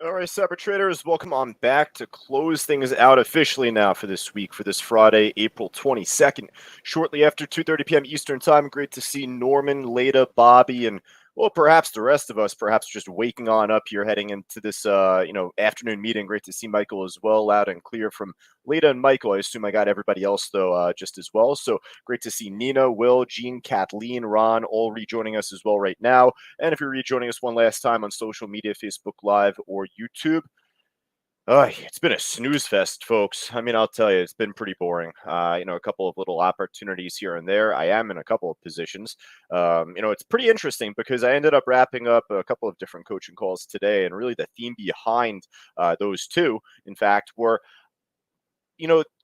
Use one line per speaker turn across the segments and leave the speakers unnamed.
All right, cyber traders, welcome on back to close things out officially now for this week, for this Friday, April 22nd, shortly after 2:30 p.m. Eastern Time. Great to see Norman, Leda, Bobby, and well, perhaps the rest of us, perhaps just waking on up here, heading into this, afternoon meeting. Great to see Michael as well, loud and clear from Leda and Michael. I assume I got everybody else though, just as well. So great to see Nina, Will, Jean, Kathleen, Ron, all rejoining us as well right now. And if you're rejoining us one last time on social media, Facebook Live or YouTube, it's been a snooze fest, folks. I mean, I'll tell you, it's been pretty boring. A couple of little opportunities here and there. I am in a couple of positions. It's pretty interesting because I ended up wrapping up a couple of different coaching calls today, and really the theme behind those two, in fact, were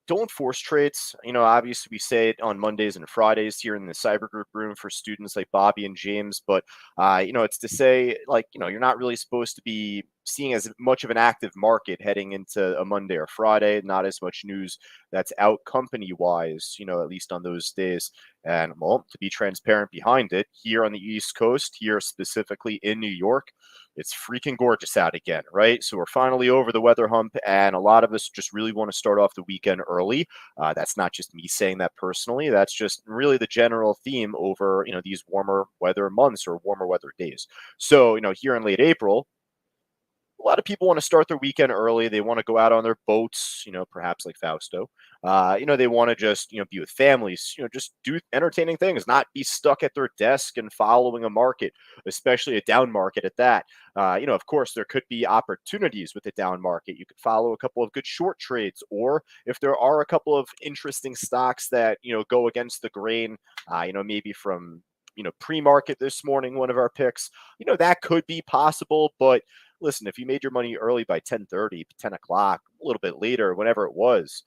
don't force trades. Obviously we say it on Mondays and Fridays here in the cyber group room for students like Bobby and James, but it's to say, like, you're not really supposed to be seeing as much of an active market heading into a Monday or Friday, not as much news that's out company wise, at least on those days. And well, to be transparent behind it, here on the East Coast, here specifically in New York, it's freaking gorgeous out again, right? So we're finally over the weather hump, and a lot of us just really want to start off the weekend early. That's not just me saying that personally. That's just really the general theme over, these warmer weather months or warmer weather days. So, here in late April, a lot of people want to start their weekend early. They want to go out on their boats, perhaps like Fausto. They want to just, be with families, just do entertaining things, not be stuck at their desk and following a market, especially a down market at that. Of course, there could be opportunities with the down market. You could follow a couple of good short trades, or if there are a couple of interesting stocks that, go against the grain, maybe from, pre-market this morning, one of our picks, that could be possible, but listen, if you made your money early by 10:30, 10 o'clock, a little bit later, whenever it was,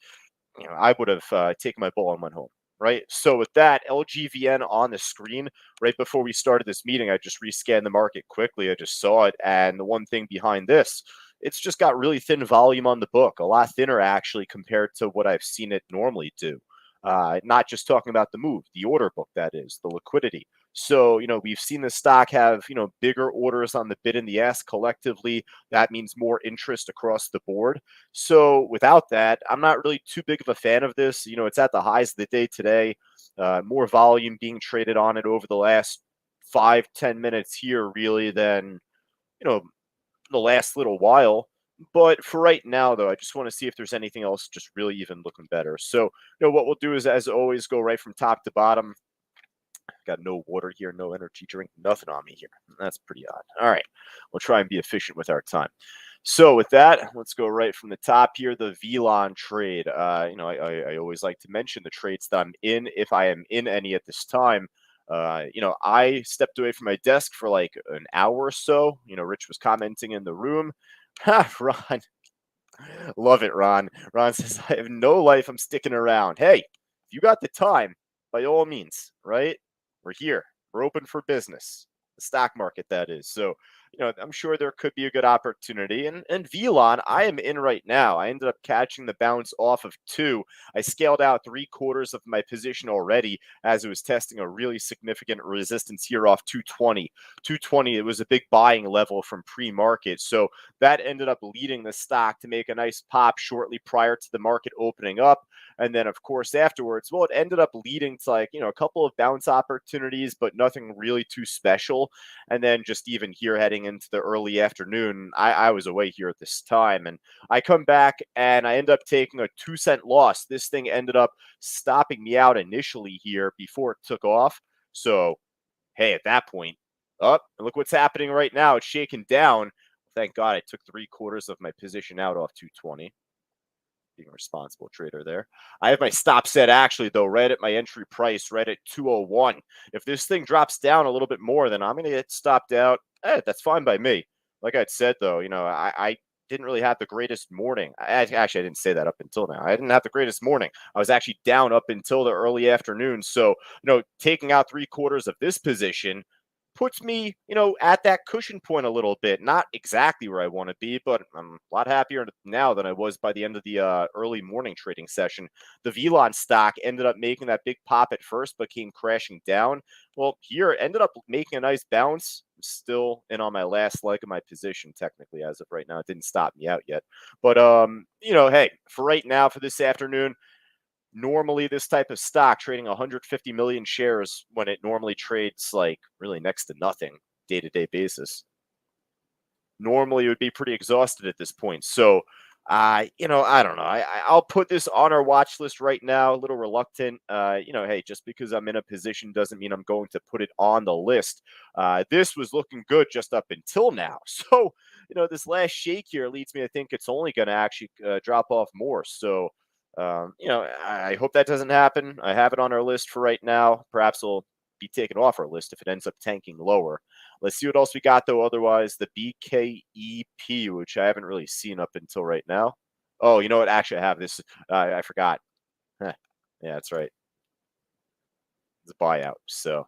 I would have taken my ball and went home, right? So with that, LGVN on the screen, right before we started this meeting, I just rescanned the market quickly. I just saw it. And the one thing behind this, it's just got really thin volume on the book, a lot thinner actually compared to what I've seen it normally do. Not just talking about the move, the order book, that is, the liquidity. So, we've seen the stock have, bigger orders on the bid and the ask collectively. That means more interest across the board. So without that, I'm not really too big of a fan of this. It's at the highs of the day today. More volume being traded on it over the last 5-10 minutes here, really, than, the last little while. But for right now, though, I just want to see if there's anything else just really even looking better. So, what we'll do is, as always, go right from top to bottom. Got no water here, no energy drink, nothing on me here. That's pretty odd. All right, we'll try and be efficient with our time. So with that, let's go right from the top here, the VLON trade. I always like to mention the trades that I'm in, if I am in any at this time. I stepped away from my desk for like an hour or so. Rich was commenting in the room. Ha, Ron. Love it, Ron. Ron says, I have no life. I'm sticking around. Hey, if you got the time, by all means, right? We're here. We're open for business. The stock market, that is. So, I'm sure there could be a good opportunity. And VLON, I am in right now. I ended up catching the bounce off of 2. I scaled out 3/4 of my position already as it was testing a really significant resistance here off 220. 220, it was a big buying level from pre-market. So that ended up leading the stock to make a nice pop shortly prior to the market opening up. And then, of course, afterwards, well, it ended up leading to a couple of bounce opportunities, but nothing really too special. And then just even here heading into the early afternoon, I was away here at this time. And I come back and I end up taking a 2-cent loss. This thing ended up stopping me out initially here before it took off. So, hey, at that point, look what's happening right now. It's shaking down. Thank God I took 3/4 of my position out off 220. Being a responsible trader there. I have my stop set actually, though, right at my entry price, right at 201. If this thing drops down a little bit more, then I'm going to get stopped out. That's fine by me. Like I said, though, I didn't really have the greatest morning. I didn't say that up until now. I didn't have the greatest morning. I was actually down up until the early afternoon. So, taking out 3/4 of this position, puts me, at that cushion point a little bit. Not exactly where I want to be, but I'm a lot happier now than I was by the end of the early morning trading session. The Velon stock ended up making that big pop at first, but came crashing down. Well, here it ended up making a nice bounce. I'm still in on my last leg of my position, technically, as of right now. It didn't stop me out yet. But hey, for right now, for this afternoon, normally this type of stock trading 150 million shares when it normally trades like really next to nothing day-to-day basis, normally it would be pretty exhausted at this point. So I don't know. I'll put this on our watch list right now. A little reluctant. Hey, just because I'm in a position doesn't mean I'm going to put it on the list. This was looking good just up until now. So this last shake here leads me to think it's only going to actually drop off more. So I hope that doesn't happen. I have it on our list for right now. Perhaps it'll be taken off our list if it ends up tanking lower. Let's see what else we got, though. Otherwise, the BKEP, which I haven't really seen up until right now. Oh, you know what? Actually, I have this. I forgot. Yeah, that's right. It's a buyout. So,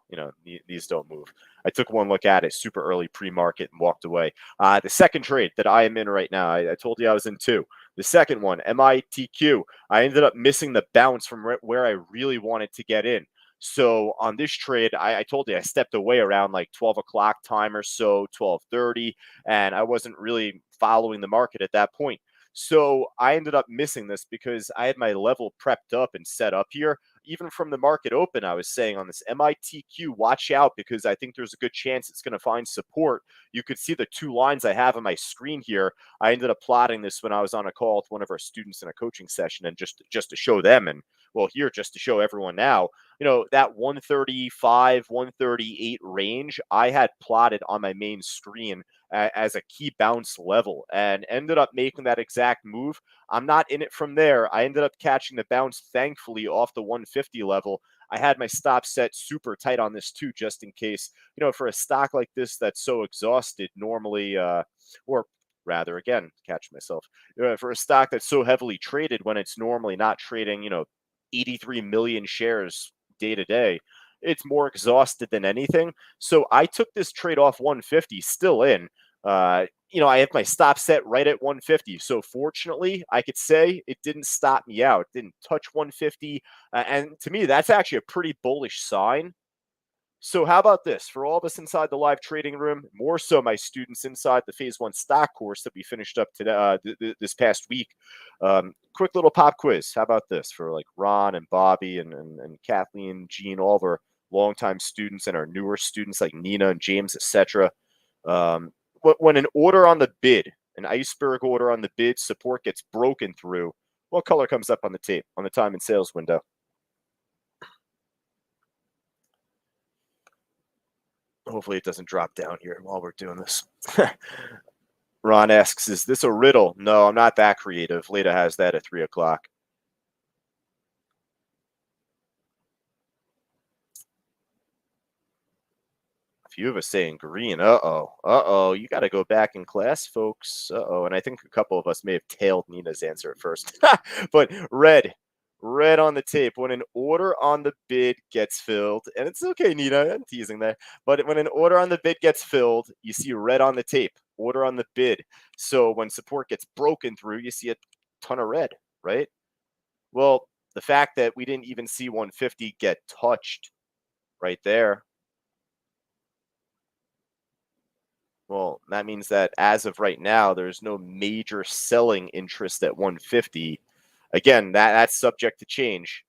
these don't move. I took one look at it super early pre-market and walked away. The second trade that I am in right now, I told you I was in two. The second one, MITQ, I ended up missing the bounce from where I really wanted to get in. So on this trade, I told you I stepped away around like 12 o'clock time or so, 12:30, and I wasn't really following the market at that point. So I ended up missing this because I had my level prepped up and set up here. Even from the market open, I was saying on this MITQ, watch out because I think there's a good chance it's going to find support. You could see the two lines I have on my screen here. I ended up plotting this when I was on a call with one of our students in a coaching session, and just to show them, and well, here just to show everyone now, that 135, 138 range I had plotted on my main screen as a key bounce level and ended up making that exact move. I'm not in it from there. I ended up catching the bounce, thankfully, off the 150 level. I had my stop set super tight on this too, just in case, for a stock like this that's so exhausted normally, or rather, again, catch myself, for a stock that's so heavily traded when it's normally not trading, 83 million shares day to day, it's more exhausted than anything. So I took this trade off 150, still in. I have my stop set right at 150. So fortunately, I could say it didn't stop me out. It didn't touch 150. And to me, that's actually a pretty bullish sign. So how about this? For all of us inside the live trading room, more so my students inside the Phase 1 stock course that we finished up today, this past week, quick little pop quiz. How about this for like Ron and Bobby and Kathleen, Jean, all of our longtime students and our newer students like Nina and James, etc. When an order on the bid, an iceberg order on the bid support gets broken through, what color comes up on the tape on the time and sales window? Hopefully it doesn't drop down here while we're doing this. Ron asks, is this a riddle? No, I'm not that creative. Leda has that at 3 o'clock. A few of us saying green. Uh-oh. You got to go back in class, folks. Uh-oh. And I think a couple of us may have tailed Nina's answer at first. But red on the tape. When an order on the bid gets filled, and it's okay, Nina, I'm teasing there, but when an order on the bid gets filled, you see red on the tape, order on the bid. So when support gets broken through, you see a ton of red, right? Well, the fact that we didn't even see 150 get touched right there, well, that means that as of right now, there's no major selling interest at 150. Again, that's subject to change.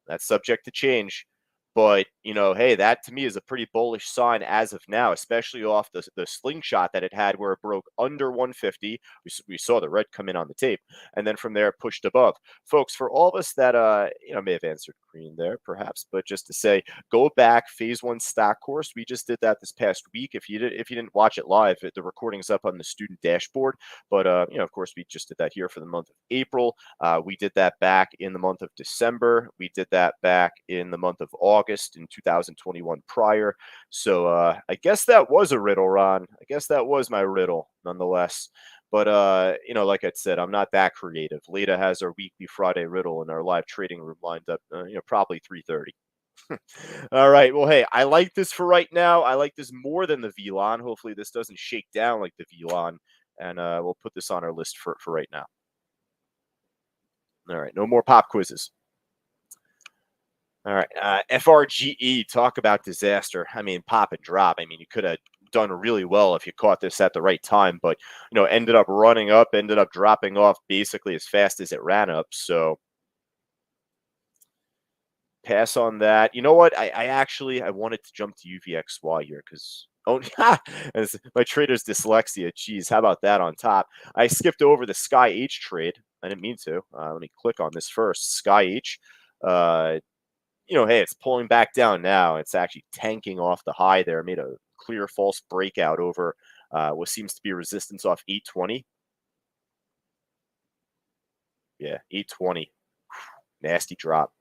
That's subject to change. But, hey, that to me is a pretty bullish sign as of now, especially off the slingshot that it had where it broke under 150. We saw the red come in on the tape, and then from there pushed above. Folks, for all of us that may have answered green there, perhaps, but just to say, go back, Phase 1 stock course. We just did that this past week. If you didn't watch it live, the recording's up on the student dashboard. But of course, we just did that here for the month of April. We did that back in the month of December. We did that back in the month of August in 2021 prior. So I guess that was a riddle, Ron. I guess that was my riddle nonetheless. But, like I said, I'm not that creative. Leda has our weekly Friday riddle in our live trading room lined up, probably 3:30. All right. Well, hey, I like this for right now. I like this more than the VLAN. Hopefully, this doesn't shake down like the VLAN, and we'll put this on our list for right now. All right. No more pop quizzes. All right. FRGE, talk about disaster. I mean, pop and drop. I mean, you could have done really well if you caught this at the right time, but, ended up running up, ended up dropping off basically as fast as it ran up. So pass on that. You know what? I wanted to jump to UVXY here because, oh, as my trader's dyslexia. Geez, how about that on top? I skipped over the Sky H trade. I didn't mean to. Let me click on this first. Sky H. Uh, hey, it's pulling back down now. It's actually tanking off the high there. Made a clear false breakout over what seems to be resistance off 820. Yeah, 820. Nasty drop.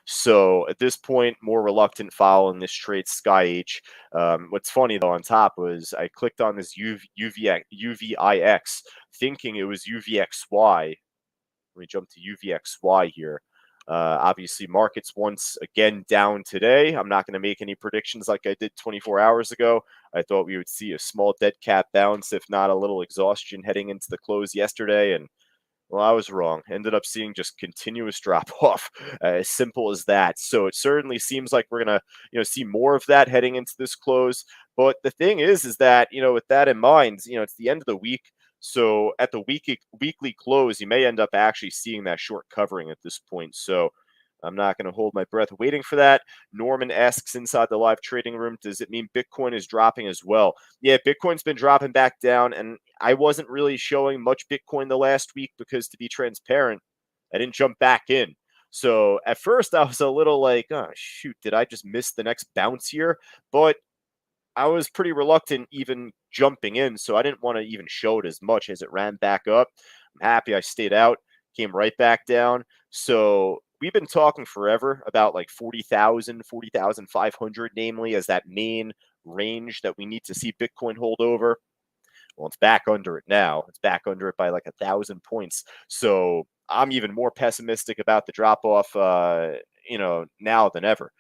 So at this point, more reluctant following this trade, Sky H. What's funny though on top was I clicked on this UVIX thinking it was UVXY. Let me jump to UVXY here. Obviously, markets once again down today. I'm not going to make any predictions like I did 24 hours ago. I thought we would see a small dead cat bounce, if not a little exhaustion heading into the close yesterday. And well, I was wrong. Ended up seeing just continuous drop off, as simple as that. So it certainly seems like we're gonna, see more of that heading into this close. But the thing is that with that in mind, it's the end of the week. So at the weekly close, you may end up actually seeing that short covering at this point. So I'm not going to hold my breath waiting for that. Norman asks inside the live trading room, does it mean Bitcoin is dropping as well? Yeah, Bitcoin's been dropping back down, and I wasn't really showing much Bitcoin the last week because, to be transparent, I didn't jump back in. So at first, I was a little like, oh, shoot, did I just miss the next bounce here? But I was pretty reluctant even jumping in, so I didn't want to even show it as much as it ran back up. I'm happy I stayed out, came right back down. So we've been talking forever about like 40,000, 40,500, namely, as that main range that we need to see Bitcoin hold over. Well, it's back under it now. It's back under it by like 1,000 points. So I'm even more pessimistic about the drop off, now than ever.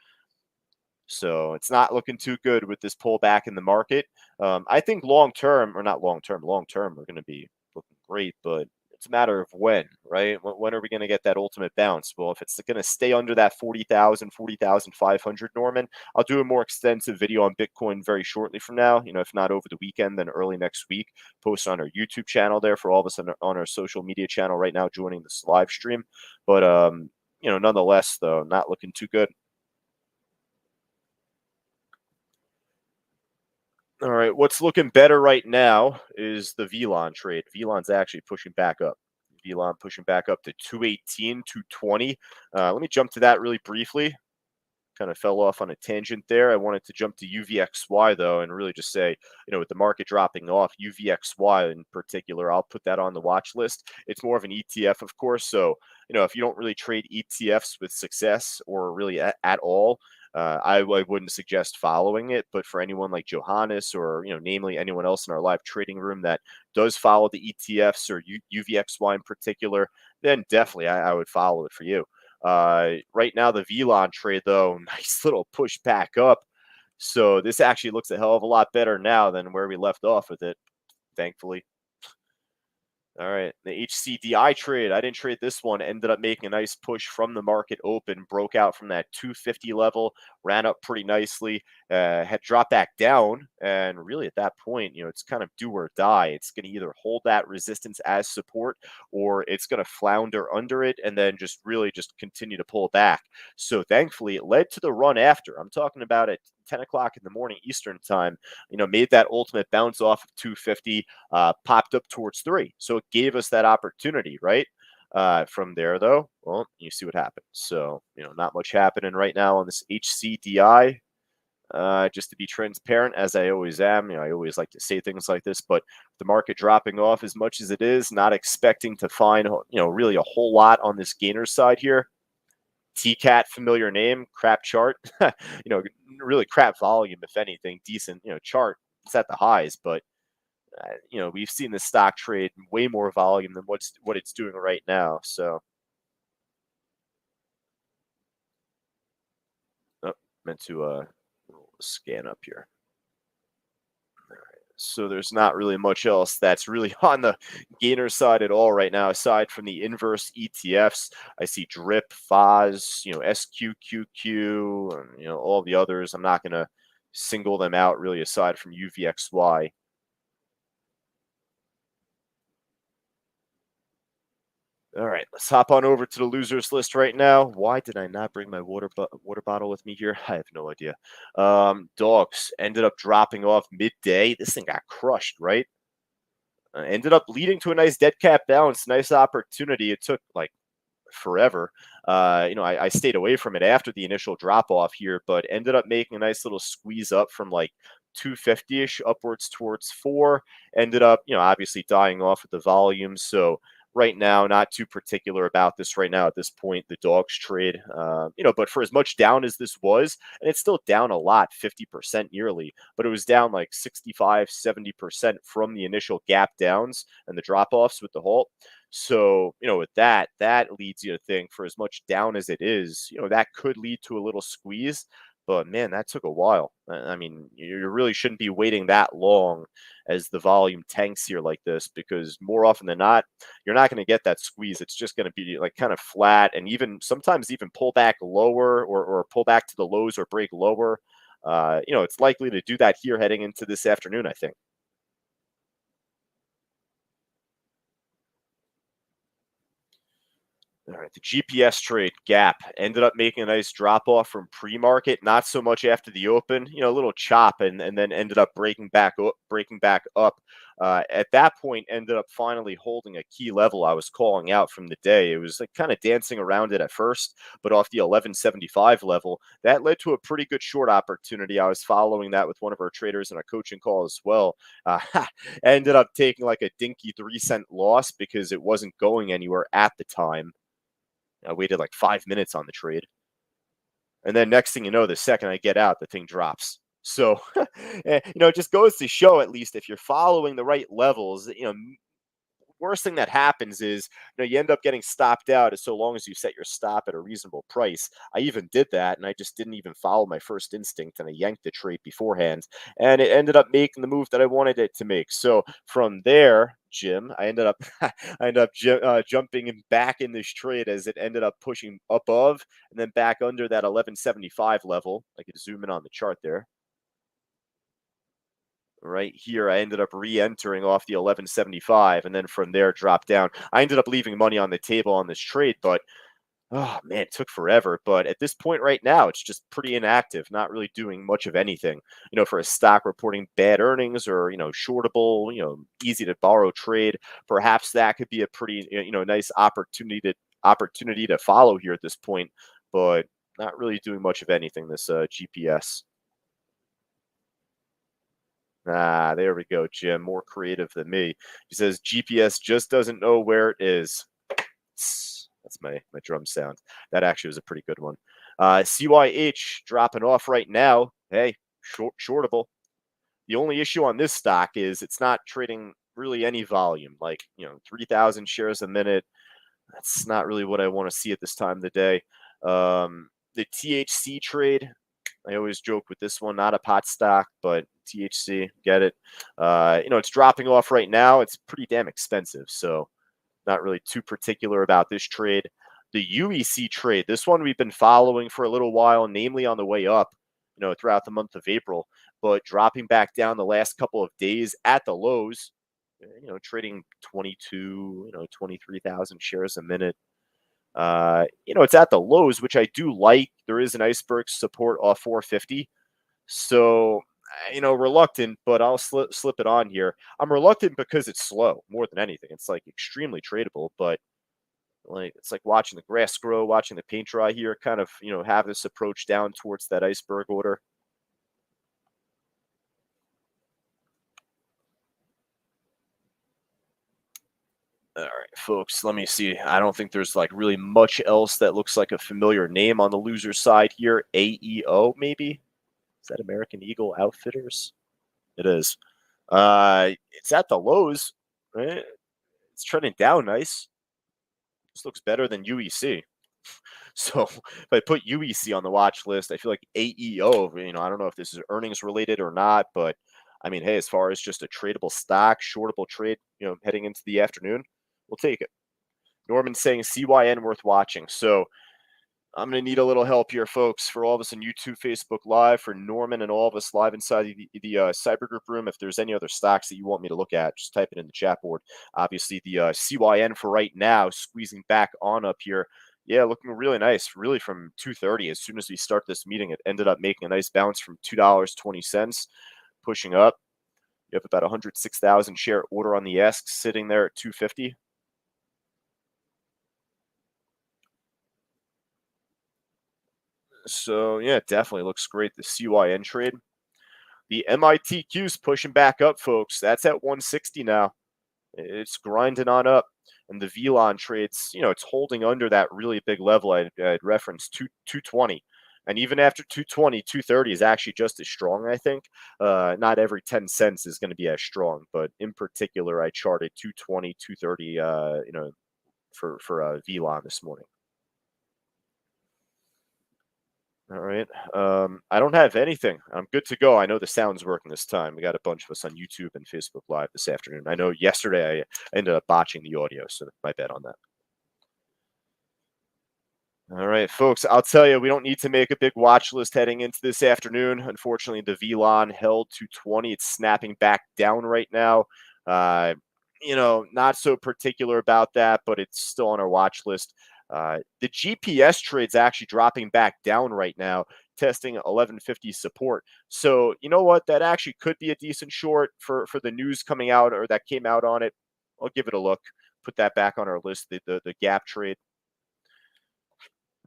So it's not looking too good with this pullback in the market. I think long term, or not long term, we're going to be looking great, but it's a matter of when, right? When are we going to get that ultimate bounce? Well, if it's going to stay under that 40,000, 40,500, Norman, I'll do a more extensive video on Bitcoin very shortly from now. If not over the weekend, then early next week. Post on our YouTube channel there for all of us on our social media channel right now joining this live stream. But, nonetheless, though, not looking too good. All right, what's looking better right now is the VLAN trade. VLAN's actually pushing back up. VLAN pushing back up to 218, 220. Let me jump to that really briefly. Kind of fell off on a tangent there. I wanted to jump to UVXY though, and really just say, with the market dropping off, UVXY in particular, I'll put that on the watch list. It's more of an ETF, of course. So, if you don't really trade ETFs with success or really at all, I wouldn't suggest following it. But for anyone like Johannes or, namely anyone else in our live trading room that does follow the ETFs or UVXY in particular, then definitely I would follow it for you. Right now, the VLAN trade, though, nice little push back up. So this actually looks a hell of a lot better now than where we left off with it, thankfully. All right, the HCDI trade. I didn't trade this one. Ended up making a nice push from the market open. Broke out from that 250 level. Ran up pretty nicely. Had dropped back down. And really at that point, it's kind of do or die. It's going to either hold that resistance as support or it's going to flounder under it and then just really just continue to pull back. So thankfully, it led to the run after. I'm talking about at 10 o'clock in the morning Eastern time, made that ultimate bounce off of 250, popped up towards 3. So it gave us that opportunity, right? From there, though, well, you see what happened. So, not much happening right now on this HCDI. Just to be transparent, as I always am, I always like to say things like this, but the market dropping off as much as it is, not expecting to find, really a whole lot on this gainer side here. TCAT, familiar name, crap chart, really crap volume, if anything, decent, chart. It's at the highs, but we've seen the stock trade way more volume than what it's doing right now. So Meant to scan up here. So there's not really much else that's really on the gainer side at all right now, aside from the inverse ETFs. I see DRIP, FOS, SQQQ, and all the others. I'm not going to single them out really, aside from UVXY. All right, let's hop on over to the losers list right now. Why did I not bring my water bottle with me here? I have no idea. Dogs ended up dropping off midday. This thing got crushed, right? Ended up leading to a nice dead cat bounce, nice opportunity. It took like forever. I stayed away from it after the initial drop off here, but ended up making a nice little squeeze up from like 250-ish upwards towards 4. Ended up, obviously dying off with the volume. So right now, not too particular about this right now at this point, the dogs trade. But for as much down as this was, and it's still down a lot, 50% nearly, but it was down like 65, 70% from the initial gap downs and the drop offs with the halt. So, with that leads you to think, for as much down as it is, that could lead to a little squeeze. But man, that took a while. I mean, you really shouldn't be waiting that long as the volume tanks here like this, because more often than not, you're not going to get that squeeze. It's just going to be like kind of flat, and even sometimes even pull back lower or pull back to the lows or break lower. It's likely to do that here heading into this afternoon, I think. All right, the GPS trade gap ended up making a nice drop off from pre-market, not so much after the open, a little chop, and then ended up breaking back up. At that point, ended up finally holding a key level I was calling out from the day. It was like kind of dancing around it at first, but off the 1175 level, that led to a pretty good short opportunity. I was following that with one of our traders in a coaching call as well. Ended up taking like a dinky 3-cent loss because it wasn't going anywhere at the time. I waited like 5 minutes on the trade. And then next thing you know, the second I get out, the thing drops. So, it just goes to show, at least if you're following the right levels, worst thing that happens is you end up getting stopped out, as so long as you set your stop at a reasonable price. I even did that, and I just didn't even follow my first instinct, and I yanked the trade beforehand, and it ended up making the move that I wanted it to make. So from there, Jim, I ended up jumping in back in this trade as it ended up pushing above and then back under that 1175 level. I could zoom in on the chart there. Right here, I ended up re-entering off the 1175, and then from there dropped down. I ended up leaving money on the table on this trade, but oh man, it took forever. But at this point right now, it's just pretty inactive, not really doing much of anything. For a stock reporting bad earnings or shortable, easy to borrow trade, perhaps that could be a pretty nice opportunity to follow here at this point. But not really doing much of anything. This GPS. Ah, there we go, Jim. More creative than me. He says GPS just doesn't know where it is. That's my drum sound. That actually was a pretty good one. CYH dropping off right now. Hey, shortable. The only issue on this stock is it's not trading really any volume, like 3,000 shares a minute. That's not really what I want to see at this time of the day. The THC trade, I always joke with this one, not a pot stock, but THC, get it. It's dropping off right now. It's pretty damn expensive, so not really too particular about this trade. The UEC trade, this one we've been following for a little while, namely on the way up, throughout the month of April, but dropping back down the last couple of days at the lows, trading 23,000 shares a minute. It's at the lows, which I do like. There is an iceberg support off 450. So, reluctant, but I'll slip it on here. I'm reluctant because it's slow more than anything. It's like extremely tradable, but like it's like watching the grass grow, watching the paint dry here, kind of, have this approach down towards that iceberg order. All right, folks, let me see. I don't think there's like really much else that looks like a familiar name on the loser side here. AEO, maybe? Is that American Eagle Outfitters? It is. It's at the lows. Right? It's trending down nice. This looks better than UEC. So if I put UEC on the watch list, I feel like AEO, I don't know if this is earnings related or not, but I mean, hey, as far as just a tradable stock, shortable trade, heading into the afternoon, we'll take it. Norman's saying CYN worth watching. So I'm going to need a little help here, folks, for all of us on YouTube, Facebook Live, for Norman and all of us live inside the Cyber Group room. If there's any other stocks that you want me to look at, just type it in the chat board. Obviously, the CYN for right now, squeezing back on up here. Yeah, looking really nice, really from 230. As soon as we start this meeting, it ended up making a nice bounce from $2.20, pushing up. You have about 106,000 share order on the ESC sitting there at 250. So, yeah, definitely looks great, the CYN trade. The MITQ's pushing back up, folks. That's at 160 now. It's grinding on up. And the VLON trades, it's holding under that really big level I'd referenced, 220. And even after 220, 230 is actually just as strong, I think. Not every 10 cents is going to be as strong. But in particular, I charted 220, 230, for VLON this morning. All right. I don't have anything. I'm good to go. I know the sound's working this time. We got a bunch of us on YouTube and Facebook Live this afternoon. I know yesterday I ended up botching the audio, so my bad on that. All right, folks, I'll tell you, we don't need to make a big watch list heading into this afternoon. Unfortunately, the VLON held 220. It's snapping back down right now. Not so particular about that, but it's still on our watch list. The GPS trade's actually dropping back down right now, testing 1150 support. So you know what? That actually could be a decent short for the news coming out or that came out on it. I'll give it a look. Put that back on our list, the gap trade.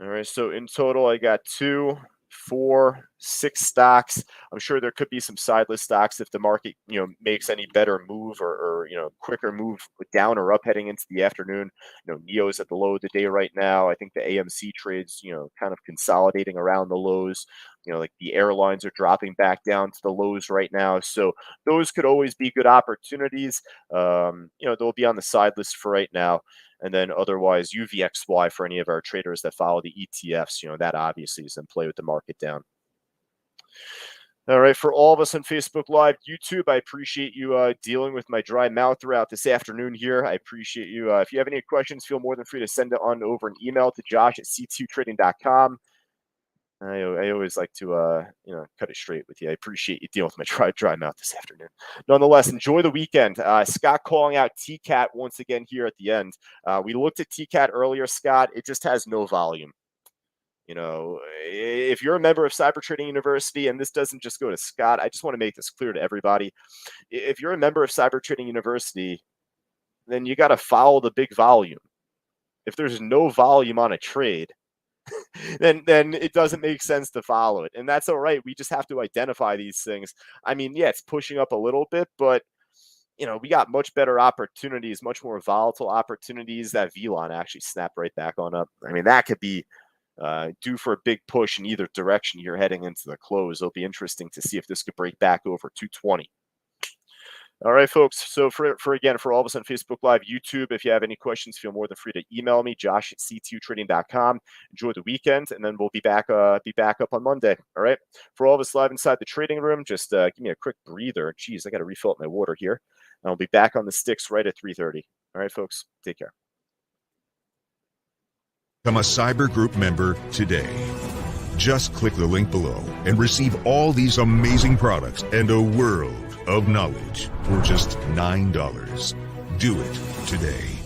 All right, so in total, I got 2, 4, 6 stocks. I'm sure there could be some side list stocks if the market, makes any better move or quicker move down or up heading into the afternoon. NEO's at the low of the day right now. I think the AMC trades, kind of consolidating around the lows. Like the airlines are dropping back down to the lows right now. So those could always be good opportunities. They'll be on the side list for right now. And then otherwise, UVXY for any of our traders that follow the ETFs, that obviously is in play with the market down. All right, for all of us on Facebook Live, YouTube, I appreciate you dealing with my dry mouth throughout this afternoon here. I appreciate you. If you have any questions, feel more than free to send it on over an email to josh@c2trading.com. I always like to, cut it straight with you. I appreciate you dealing with my dry mouth this afternoon. Nonetheless, enjoy the weekend. Scott calling out TCAT once again here at the end. We looked at TCAT earlier, Scott. It just has no volume. If you're a member of Cyber Trading University, and this doesn't just go to Scott, I just want to make this clear to everybody. If you're a member of Cyber Trading University, then you got to follow the big volume. If there's no volume on a trade, then it doesn't make sense to follow it. And that's all right. We just have to identify these things. I mean, yeah, it's pushing up a little bit, but we got much better opportunities, much more volatile opportunities. That VLON actually snapped right back on up. I mean, that could be due for a big push in either direction here heading into the close. It'll be interesting to see if this could break back over 220. All right, folks. So for all of us on Facebook Live, YouTube, if you have any questions, feel more than free to email me, josh@c2trading.com. Enjoy the weekend, and then we'll be back up on Monday. All right. For all of us live inside the trading room, just give me a quick breather. Jeez, I got to refill up my water here. And I'll be back on the sticks right at 3:30. All right, folks. Take care.
Become a Cyber Group member today. Just click the link below and receive all these amazing products and a world of knowledge for just $9. Do it today.